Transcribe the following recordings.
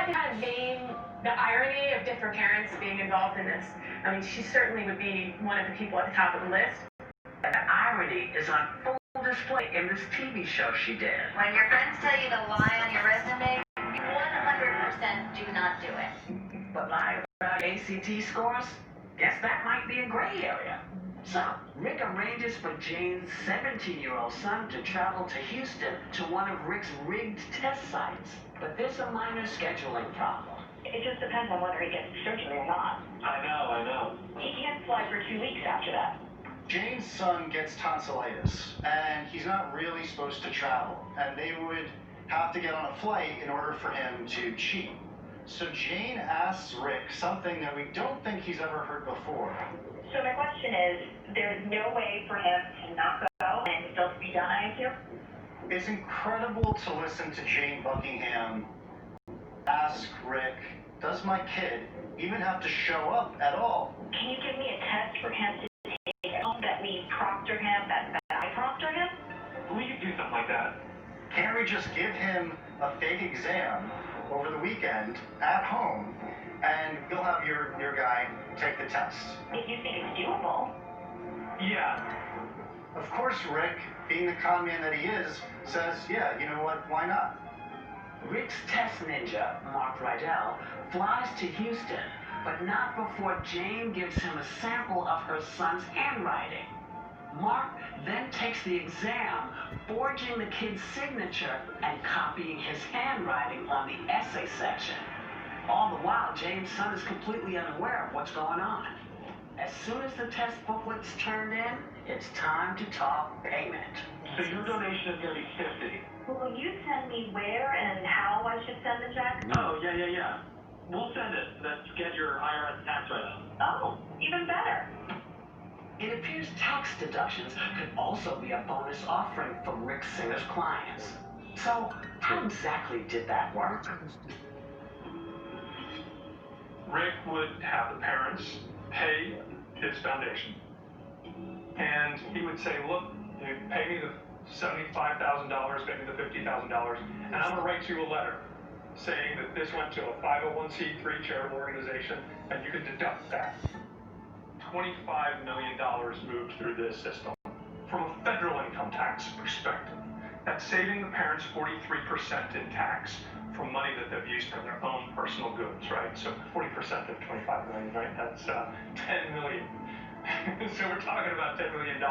to kind of name the irony of different parents being involved in this. I mean, she certainly would be one of the people at the top of the list. The irony is on full display in this TV show she did. When your friends tell you to lie on your resume, 100% do not do it. But lie about ACT scores? Guess that might be a gray area. So, Rick arranges for Jane's 17-year-old son to travel to Houston to one of Rick's rigged test sites. But there's a minor scheduling problem. It just depends on whether he gets surgery or not. I know. He can't fly for 2 weeks after that. Jane's son gets tonsillitis, and he's not really supposed to travel, and they would have to get on a flight in order for him to cheat. So Jane asks Rick something that we don't think he's ever heard before. So my question is, there's no way for him to not go and still be done, I assume? It's incredible to listen to Jane Buckingham ask Rick, does my kid even have to show up at all? Can you give me a test for him to take at home that we proctor him, that I proctor him? We could do something like that. Can't we just give him a fake exam over the weekend at home, and you'll have your guy take the test? If you think it's doable. Yeah. Of course, Rick, being the con man that he is, says, yeah, you know what, why not? Rick's test ninja, Mark Rydell, flies to Houston, but not before Jane gives him a sample of her son's handwriting. Mark then takes the exam, forging the kid's signature and copying his handwriting on the essay section. All the while, Jane's son is completely unaware of what's going on. As soon as the test booklet's turned in, it's time to talk payment. So your donation is going to be $50. Will you send me where and how I should send the check? Oh, yeah. We'll send it. Let's get your IRS tax write-off. Oh, even better. It appears tax deductions could also be a bonus offering from Rick Singer's clients. So, how exactly did that work? Rick would have the parents pay his foundation. And he would say, look, you pay me the $75,000, pay me the $50,000, and I'm going to write you a letter saying that this went to a 501c3 charitable organization, and you can deduct that. $25 million moved through this system. From a federal income tax perspective, that's saving the parents 43% in tax from money that they've used for their own personal goods, right? So 40% of 25 million, right? That's 10 million. So we're talking about $10 million.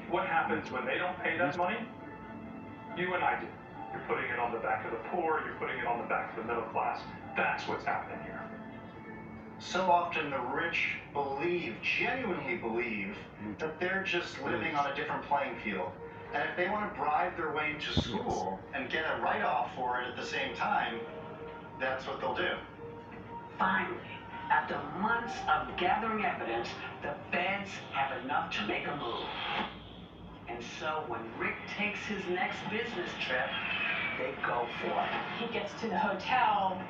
What happens when they don't pay that money? You and I do. You're putting it on the back of the poor, you're putting it on the back of the middle class. That's what's happening here. So often the rich genuinely believe, that they're just living on a different playing field. And if they want to bribe their way into school and get a write-off for it at the same time, that's what they'll do. Finally, after months of gathering evidence, the feds have enough to make a move. And so when Rick takes his next business trip, they go for it. He gets to the hotel,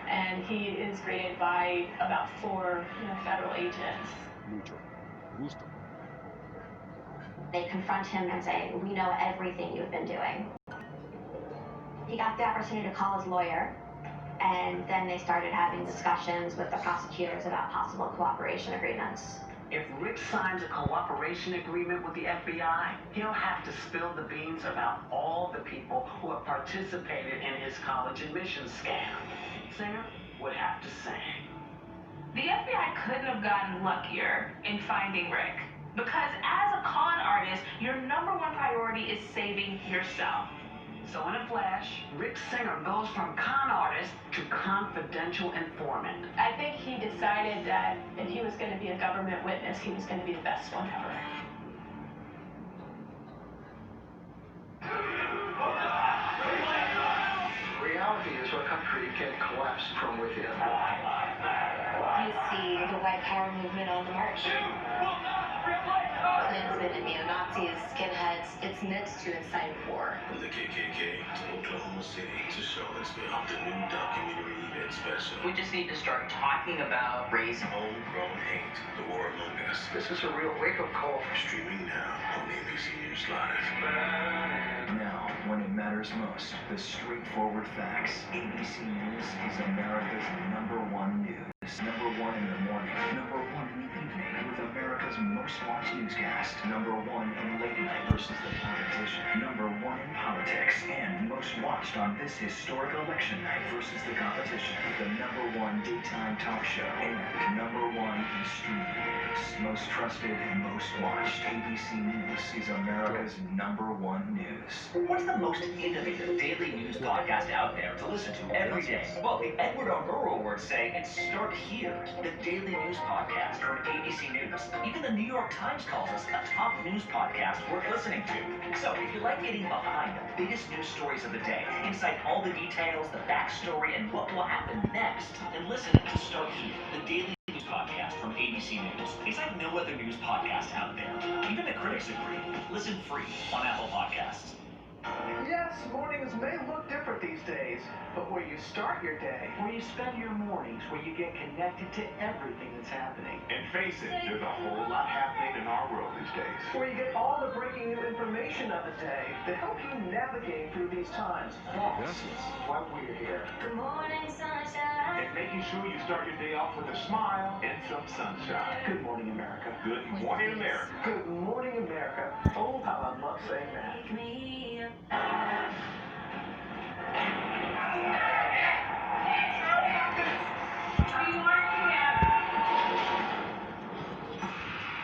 and he is greeted by about 4 federal agents. They confront him and say, we know everything you've been doing. He got the opportunity to call his lawyer, and then they started having discussions with the prosecutors about possible cooperation agreements. If Rick signs a cooperation agreement with the FBI, he'll have to spill the beans about all the people who have participated in his college admissions scam. Singer would have to sing. The FBI couldn't have gotten luckier in finding Rick, because as a con artist, your number one priority is saving yourself. So in a flash, Rick Singer goes from con artist to confidential informant. I think he decided that if he was going to be a government witness, he was going to be the best one ever. Reality is what country can collapse from within. You see the white power movement on the march. Klansmen and neo-Nazis, skinheads, it's meant to incite war. From the KKK to Oklahoma City to Charlottesville, the new documentary event special. We just need to start talking about race. Homegrown hate, the war among us. This is a real wake-up call. Streaming now on NBC News Live. Now, when it matters most, the straightforward facts. ABC News is America's most watched newscast. #1 in late night versus the competition. #1 in politics and most watched on this historic election night versus the competition. The #1 daytime talk show and #1 in streaming news. Most trusted and most watched. ABC News is America's #1 news. What's the most innovative daily news podcast out there to listen to every day? Well, the Edward R. Murrow Awards say it's Start Here, the daily news podcast from ABC News. Even the New York Times calls us a top news podcast worth listening to. So if you like getting behind the biggest news stories of the day, insight all the details, the backstory, and what will happen next, then listen to Start Here, the daily news podcast from ABC News. It's like no other news podcast out there. Even the critics agree. Listen free on Apple Podcasts. Yes, mornings may look different these days, but where you start your day, where you spend your mornings, where you get connected to everything that's happening. And face it, there's a whole lot happening in our world these days. Where you get all the breaking new information of the day to help you navigate through these times. That's why we're here. Good morning, sunshine. And making sure you start your day off with a smile and some sunshine. Good morning, America. Good morning, America. Good morning, America. Oh, how I love saying that. Wake me up.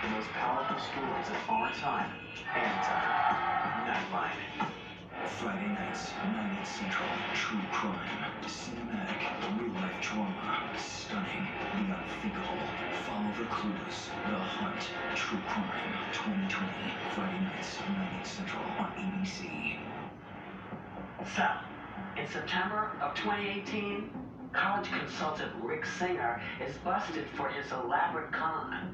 The most powerful stories of our time and Nightline. Friday nights, 9 Central. True crime, cinematic, real-life drama, stunning, the unthinkable. Follow the clues. The Hunt. True Crime 2020. Friday nights, 9 Central on ABC. So, in September of 2018, college consultant Rick Singer is busted for his elaborate con.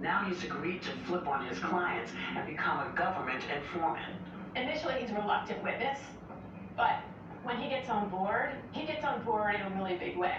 Now he's agreed to flip on his clients and become a government informant. Initially, he's a reluctant witness, but when he gets on board in a really big way.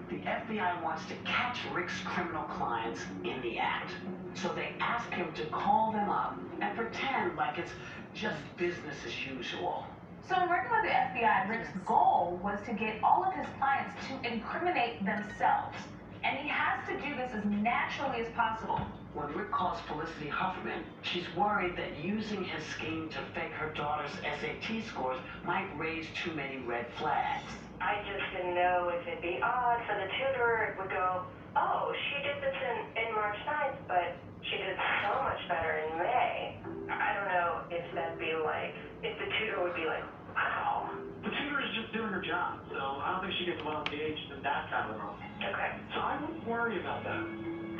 The FBI wants to catch Rick's criminal clients in the act. So they ask him to call them up and pretend like it's just business as usual. So in working with the FBI, Rick's goal was to get all of his clients to incriminate themselves. And he has to do this as naturally as possible. When Rick calls Felicity Huffman, she's worried that using his scheme to fake her daughter's SAT scores might raise too many red flags. I just didn't know if it'd be odd for the tutor would go, oh, she did this in March 9th, but she did so much better in May. I don't know if that'd be like, if the tutor would be like, wow. The tutor is just doing her job, so I don't think she gets well engaged in that kind of role. Okay. So I wouldn't worry about that.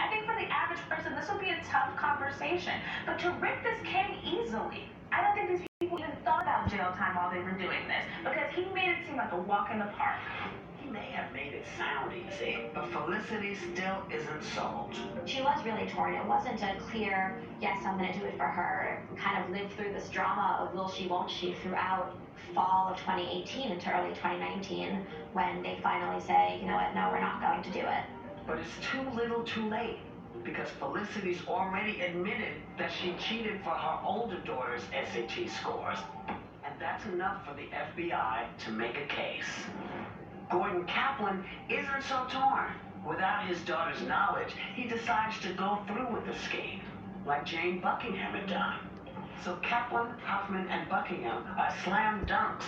I think for the average person, this would be a tough conversation. But to Rick, this came easily. I don't think these people even thought about jail time while they were doing this, because he made it seem like a walk in the park. He may have made it sound easy, but Felicity still isn't sold. She was really torn. It wasn't a clear, yes, I'm going to do it for her. Kind of lived through this drama of will she, won't she throughout fall of 2018 into early 2019 when they finally say, you know what, no, we're not going to do it. But it's too little too late, because Felicity's already admitted that she cheated for her older daughter's SAT scores. And that's enough for the FBI to make a case. Gordon Kaplan isn't so torn. Without his daughter's knowledge, he decides to go through with the scheme, like Jane Buckingham had done. So Kaplan, Huffman, and Buckingham are slam dunks.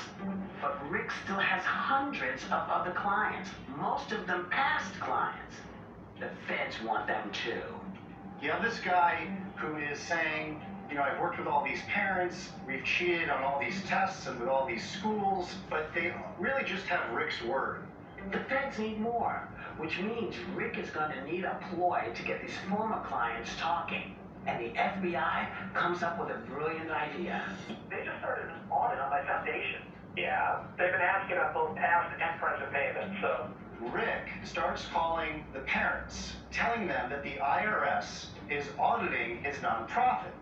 But Rick still has hundreds of other clients, most of them past clients. The feds want them too. You have this guy who is saying, you know, I've worked with all these parents, we've cheated on all these tests and with all these schools, but they really just have Rick's word. The feds need more, which means Rick is going to need a ploy to get these former clients talking. And the FBI comes up with a brilliant idea. They just started an audit on my foundation. Yeah, they've been asking about both past and present payments, so. Rick starts calling the parents, telling them that the IRS is auditing his nonprofit.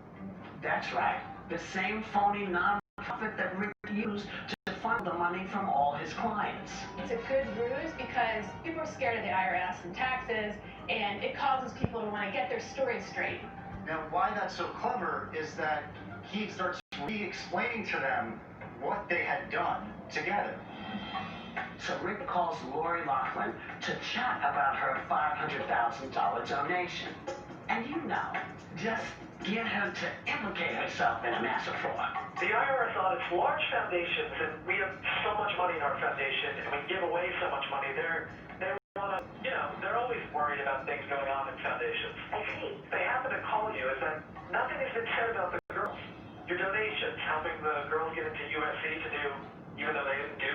That's right. The same phony nonprofit that Rick used to fund the money from all his clients. It's a good ruse because people are scared of the IRS and taxes, and it causes people to want to get their story straight. Now, why that's so clever is that he starts re-explaining to them what they had done together. So Rick calls Lori Loughlin to chat about her $500,000 donation. And And you know, just get her to implicate herself in a massive fraud. The IRS audits large foundations, and we have so much money in our foundation, and we give away so much money. They want to, they're always worried about things going on in foundations. I see. They happen to call you, is that nothing has been said about the girls. Your donations, helping the girls get into USC to do, even though they didn't do